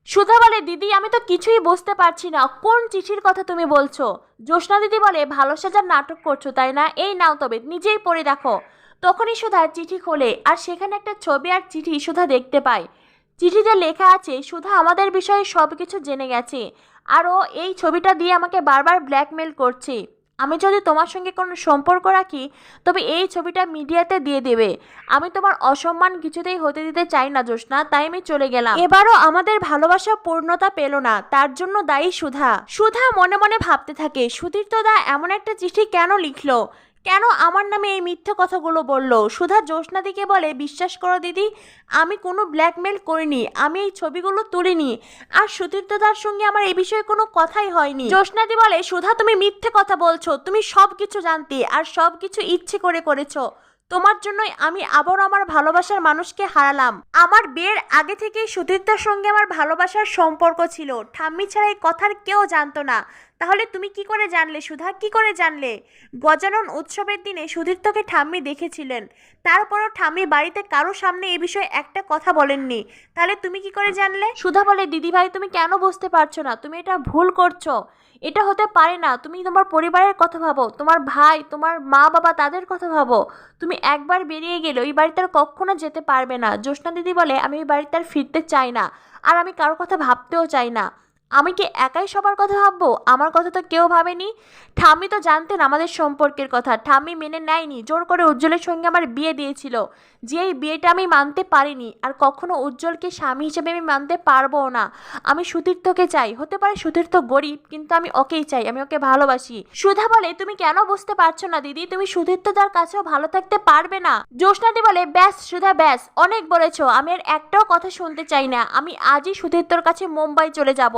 সুধা বলে, দিদি আমি তো কিছুই বুঝতে পারছি না, কোন চিঠির কথা তুমি বলছো? জ্যোৎস্না দিদি বলে, ভালো সাজার নাটক করছো তাই না? এই নাও তবে নিজেই পড়ে দেখো। তখনই সুধা চিঠি খোলে আর সেখানে একটা ছবি আর চিঠি সুধা দেখতে পায়। চিঠিতে লেখা আছে, সুধা আমাদের বিষয়ে সব কিছু জেনে গেছে আর ও এই ছবিটা দিয়ে আমাকে বারবার ব্ল্যাকমেল করছে। আমি যদি তোমার সঙ্গে কোনো সম্পর্ক রাখি তবে এই ছবিটা মিডিয়াতে দিয়ে দেবে। আমি তোমার অসম্মান কিছুতেই হতে দিতে চাই না জ্যোৎস্না, তাই আমি চলে গেলাম। এবারও আমাদের ভালোবাসা পূর্ণতা পেল না, তার জন্য দায়ী সুধা। সুধা মনে মনে ভাবতে থাকে, সুধীর্তদা এমন একটা চিঠি কেন লিখলো, কেন আমার নামে এই মিথ্যে কথাগুলো বলল? সুধা জ্যোৎস্নাদিকে বলে, বিশ্বাস করো দিদি, আমি কোনো ব্ল্যাকমেল করিনি, আমি এই ছবিগুলো তুলিনি, আর সুধীর্তদার সঙ্গে আমার এই বিষয়ে কোনো কথাই হয়নি। জ্যোৎস্নাদি বলে, সুধা তুমি মিথ্যে কথা বলছো, তুমি সব কিছু জানতে আর সব কিছু ইচ্ছে করে করেছো। তোমার জন্যই আমি আবারও আমার ভালোবাসার মানুষকে হারালাম। আমার বিয়ের আগে থেকেই সুধীরদার সঙ্গে আমার ভালোবাসার সম্পর্ক ছিল, ঠাম্মি ছাড়া এই কথার কেউ জানতো না। তাহলে তুমি কি করে জানলে সুধা, কি করে জানলে? গজানন উৎসবের দিনে সুধীর্তকে ঠাম্মি দেখেছিলেন, তারপরও ঠাম্মি বাড়িতে কারো সামনে এই বিষয়ে একটা কথা বলেননি, তাহলে তুমি কি করে জানলে? সুধা বলে, দিদি ভাই তুমি কেন বুঝতে পারছো না? তুমি এটা ভুল করছো, এটা হতে পারে না। তুমি তোমার পরিবারের কথা ভাবো, তোমার ভাই, তোমার মা বাবা, তাদের কথা ভাবো। তুমি একবার বেরিয়ে গেলে ওই বাড়িতে আর কখনো যেতে পারবে না। জ্যোৎস্না দিদি বলে, আমি ওই বাড়িতে আর ফিরতে চাই না, আর আমি কারোর কথা ভাবতেও চাই না। আমি কি একাই সবার কথা ভাববো? আমার কথা তো কেউ ভাবেনি। ঠাম্মি তো জানতেন আমাদের সম্পর্কের কথা, ঠাম্মি মেনে নেয়নি, জোর করে উজ্জ্বলের সঙ্গে আমার বিয়ে দিয়েছিল, যে এই বিয়েটা আমি মানতে পারিনি, আর কখনো উজ্জ্বলকে স্বামী হিসেবে আমি মানতে পারবো না। আমি সুতীর্থকে চাই, হতে পারে সুতীর্থ গরিব, কিন্তু আমি ওকেই চাই, আমি ওকে ভালোবাসি। সুধা বলে, তুমি কেন বুঝতে পারছো না দিদি, তুমি সুতীর্থদার কাছেও ভালো থাকতে পারবে না। জ্যোৎস্নাদি বলে, ব্যাস সুধা ব্যাস, অনেক বলেছো, আমি আর একটাও কথা শুনতে চাই না, আমি আজই সুতীর্থর কাছে মুম্বাই চলে যাব।